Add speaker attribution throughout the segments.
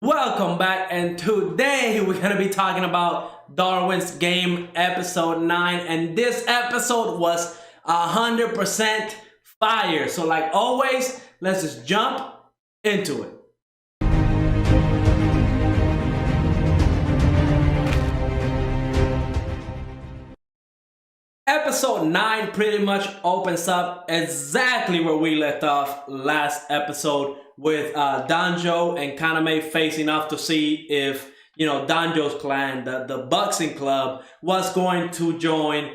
Speaker 1: Welcome back, and today we're gonna be talking about Darwin's Game episode 9, and this episode was 100% fire. So like always, let's just jump into it. Episode 9 pretty much opens up exactly where we left off last episode with Danjo and Kaname facing off to see if, Danjo's clan, the boxing club, was going to join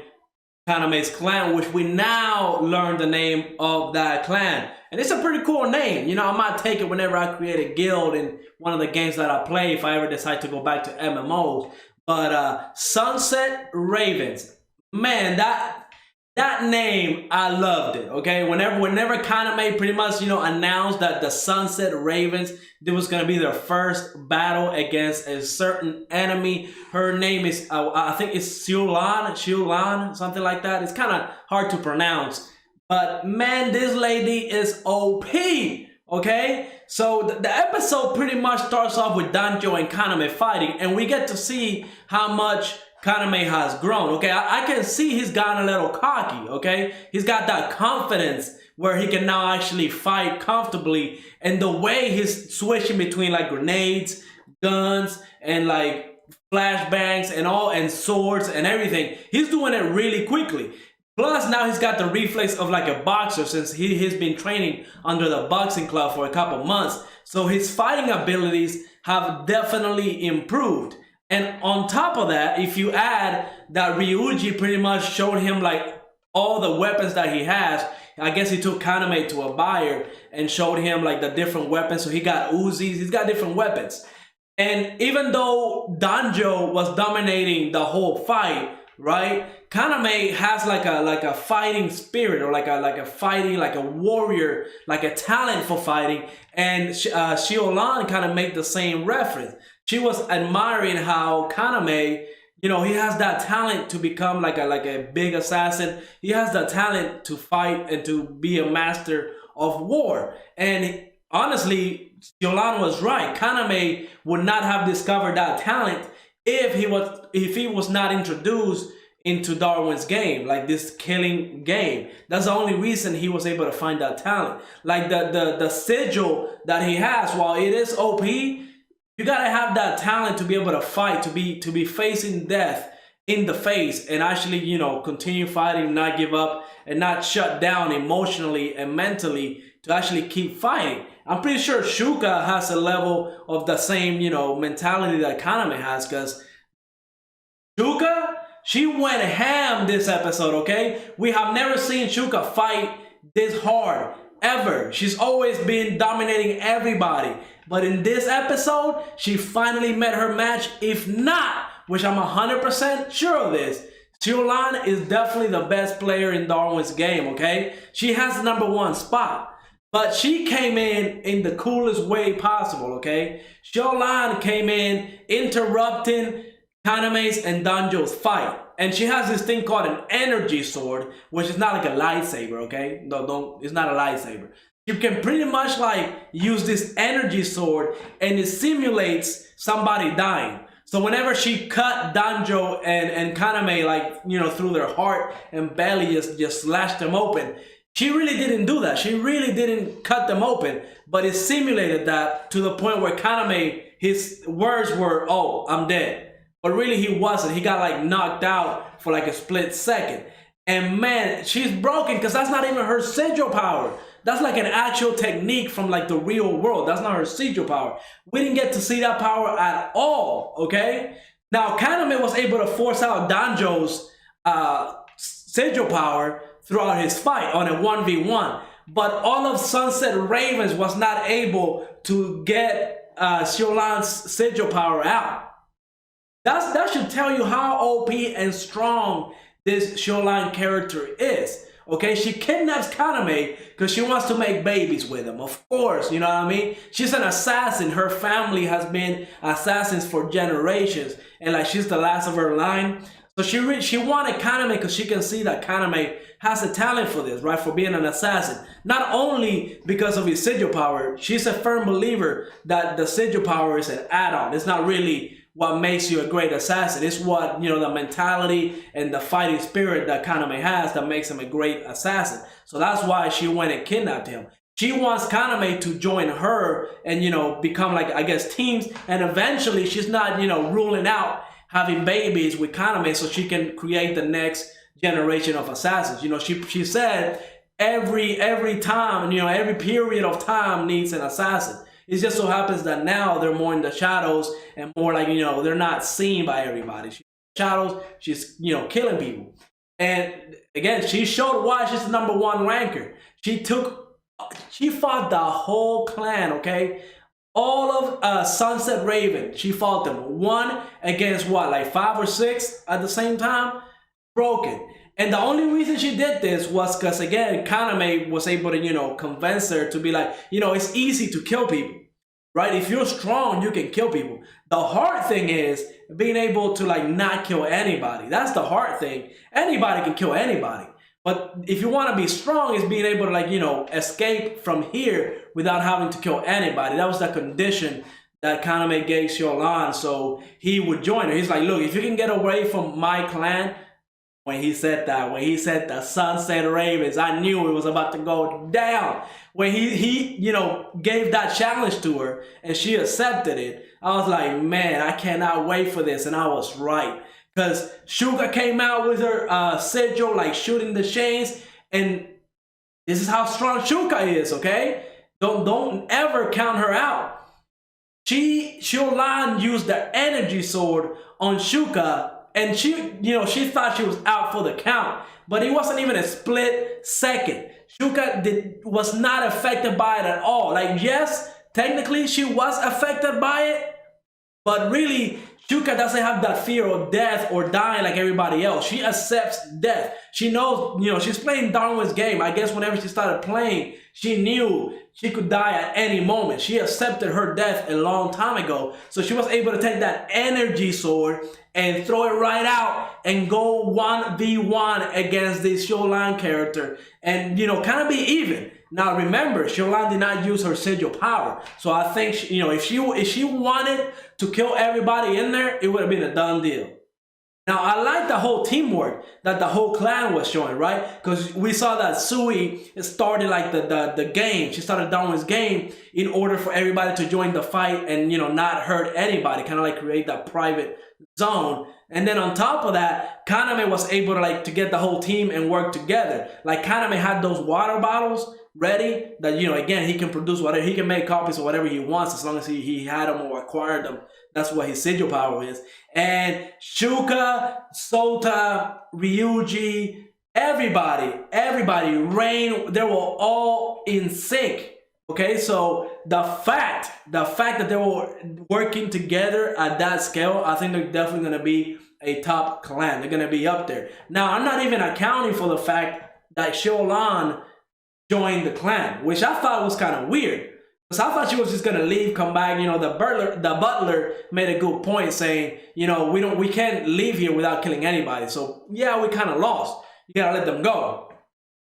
Speaker 1: Kaname's clan, which we now learn the name of that clan. And it's a pretty cool name. I might take it whenever I create a guild in one of the games that I play if I ever decide to go back to MMOs. But Sunset Ravens. Man, that name, I loved it, okay? Whenever Kaname pretty much, announced that the Sunset Ravens, it was going to be their first battle against a certain enemy. Her name is, I think it's Shulan, something like that. It's kind of hard to pronounce. But man, this lady is OP, okay? So the episode pretty much starts off with Danjo and Kaname fighting, and we get to see how much Kaname has grown, okay? I can see he's gotten a little cocky, okay? He's got that confidence where he can now actually fight comfortably, and the way he's switching between like grenades, guns, and like flashbangs and swords and everything, he's doing it really quickly. Plus now he's got the reflex of like a boxer since he's been training under the boxing club for a couple months. So his fighting abilities have definitely improved. And on top of that, if you add that Ryuji pretty much showed him like all the weapons that he has, I guess he took Kaname to a buyer and showed him like the different weapons. So he got Uzis, he's got different weapons. And even though Danjo was dominating the whole fight, right? Kaname has like a fighting spirit, or like a fighting, like a warrior, like a talent for fighting. And Shiolan kind of made the same reference. She was admiring how Kaname, he has that talent to become like a big assassin. He has the talent to fight and to be a master of war. And honestly, Yolan was right. Kaname would not have discovered that talent if he was not introduced into Darwin's game, like this killing game. That's the only reason he was able to find that talent. Like the sigil that he has, while it is OP, you gotta have that talent to be able to fight, to be facing death in the face, and actually, continue fighting, not give up, and not shut down emotionally and mentally to actually keep fighting. I'm pretty sure Shuka has a level of the same, mentality that Kaname has, because Shuka, she went ham this episode, okay? We have never seen Shuka fight this hard, ever. She's always been dominating everybody. But in this episode, she finally met her match. If not, which I'm 100% sure of this, Shiolan is definitely the best player in Darwin's game, okay? She has the #1 spot. But she came in the coolest way possible, okay? Shiolan came in interrupting Kaname's and Danjo's fight. And she has this thing called an energy sword, which is not like a lightsaber, okay? No, it's not a lightsaber. You can pretty much like use this energy sword, and it simulates somebody dying. So whenever she cut Danjo and Kaname, like, through their heart and belly, just slashed them open, she really didn't do that. She really didn't cut them open, but it simulated that to the point where Kaname, his words were, "Oh, I'm dead." But really he wasn't. He got like knocked out for like a split second. And man, she's broken because that's not even her sigil power. That's like an actual technique from like the real world. That's not her sigil power. We didn't get to see that power at all, okay? Now, Kaname was able to force out Danjo's sigil power throughout his fight on a 1v1. But all of Sunset Ravens was not able to get Shiolan's sigil power out. That should tell you how OP and strong this Shiolan character is. Okay, she kidnaps Kaname because she wants to make babies with him. Of course, you know what I mean? She's an assassin. Her family has been assassins for generations. And like she's the last of her line. So she wanted Kaname because she can see that Kaname has a talent for this, right? For being an assassin. Not only because of his sigil power, she's a firm believer that the sigil power is an add-on. It's not really what makes you a great assassin. It's what, the mentality and the fighting spirit that Kaname has that makes him a great assassin. So that's why she went and kidnapped him. She wants Kaname to join her and, become like, I guess, teams. And eventually she's not, ruling out having babies with Kaname so she can create the next generation of assassins. She said every time, every period of time needs an assassin. It just so happens that now they're more in the shadows and more like, they're not seen by everybody. She's in the shadows, she's, killing people. And again, she showed why she's the #1 ranker. She fought the whole clan, okay? All of Sunset Raven, she fought them. One against what, like 5 or 6 at the same time? Broken. And the only reason she did this was because, again, Kaname was able to, convince her to be like, it's easy to kill people, right? If you're strong, you can kill people. The hard thing is being able to, not kill anybody. That's the hard thing. Anybody can kill anybody. But if you want to be strong, it's being able to, escape from here without having to kill anybody. That was the condition that Kaname gave Xiaolan, so he would join her. He's like, look, if you can get away from my clan, when he said the Sunset Ravens, I knew it was about to go down. When he gave that challenge to her and she accepted it, I was like, man, I cannot wait for this. And I was right. Because Shuka came out with her sigil, shooting the chains. And this is how strong Shuka is, okay? Don't ever count her out. Xiaolan used the energy sword on Shuka. And she thought she was out for the count, but it wasn't even a split second. Shuka was not affected by it at all. Yes, technically she was affected by it, but really, Shuka doesn't have that fear of death or dying like everybody else. She accepts death. She knows, she's playing Darwin's game. I guess whenever she started playing, she knew she could die at any moment. She accepted her death a long time ago. So she was able to take that energy sword and throw it right out and go 1v1 against this Xiaolan character and, kind of be even. Now remember, Xiaolan did not use her sigil power. So I think, if she wanted to kill everybody in there, it would have been a done deal. Now, I like the whole teamwork that the whole clan was showing, right? Because we saw that Sui started the game. She started Darwin's game in order for everybody to join the fight and, not hurt anybody. Kind of create that private zone. And then on top of that, Kaname was able to get the whole team and work together. Kaname had those water bottles ready that, again, he can produce whatever. He can make copies of whatever he wants as long as he had them or acquired them. That's what his sigil power is. And Shuka, Sota, Ryuji, everybody, Rain, they were all in sync. Okay, so the fact that they were working together at that scale, I think they're definitely going to be a top clan. They're going to be up there. Now, I'm not even accounting for the fact that Xiaolan joined the clan, which I thought was kind of weird. Because I thought she was just gonna leave, come back. The butler made a good point saying, we can't leave here without killing anybody. So yeah, we kind of lost. You gotta let them go.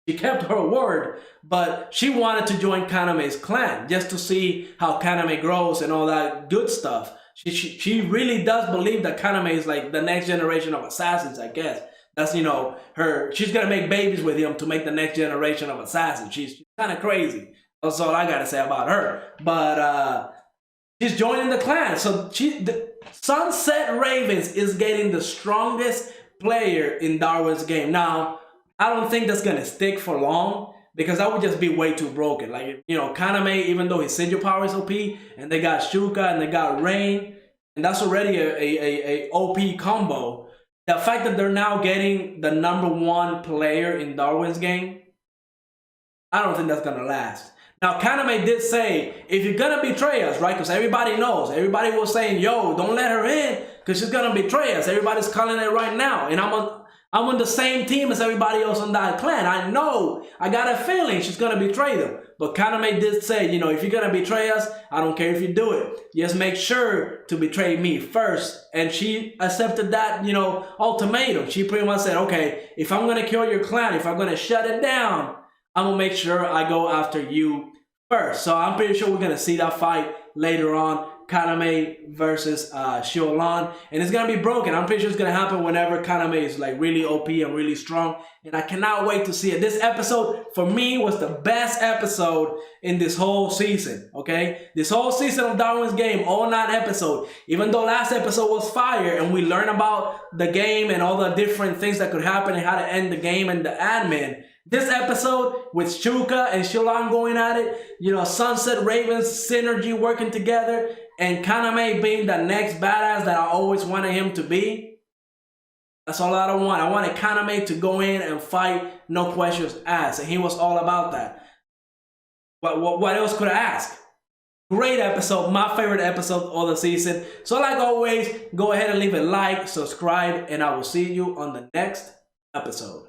Speaker 1: She kept her word, but she wanted to join Kaname's clan just to see how Kaname grows and all that good stuff. She really does believe that Kaname is the next generation of assassins, I guess. That's, she's gonna make babies with him to make the next generation of assassins. She's kind of crazy. That's all I gotta say about her. But she's joining the clan. So the Sunset Ravens is getting the strongest player in Darwin's game. Now, I don't think that's gonna stick for long because that would just be way too broken. Kaname, even though his sigil power is OP, and they got Shuka and they got Rain, and that's already a OP combo. The fact that they're now getting the #1 player in Darwin's game, I don't think that's gonna last. Now, Kaname did say, if you're gonna betray us, right? Because everybody knows. Everybody was saying, yo, don't let her in because she's gonna betray us. Everybody's calling it right now. And I'm on the same team as everybody else in that clan. I know. I got a feeling she's gonna betray them. But Kaname did say, you know, if you're gonna betray us, I don't care if you do it. Just make sure to betray me first. And she accepted that, you know, ultimatum. She pretty much said, okay, if I'm gonna kill your clan, if I'm gonna shut it down, I'm gonna make sure I go after you first. So I'm pretty sure we're gonna see that fight later on. Kaname versus Xiaolan, and it's gonna be broken. I'm pretty sure it's gonna happen whenever Kaname is like really OP and really strong, and I cannot wait to see it. This episode for me was the best episode in this whole season. Okay, this whole season of Darwin's Game, all 9 episodes. Even though last episode was fire and we learned about the game and all the different things that could happen and how to end the game and the admin. This episode with Shuka and Xiaolan going at it, you know, Sunset Ravens synergy working together, and Kaname being the next badass that I always wanted him to be. That's all I don't want. I wanted Kaname to go in and fight, no questions asked, and he was all about that. What else could I ask? Great episode, my favorite episode of the season. So like always, go ahead and leave a like, subscribe, and I will see you on the next episode.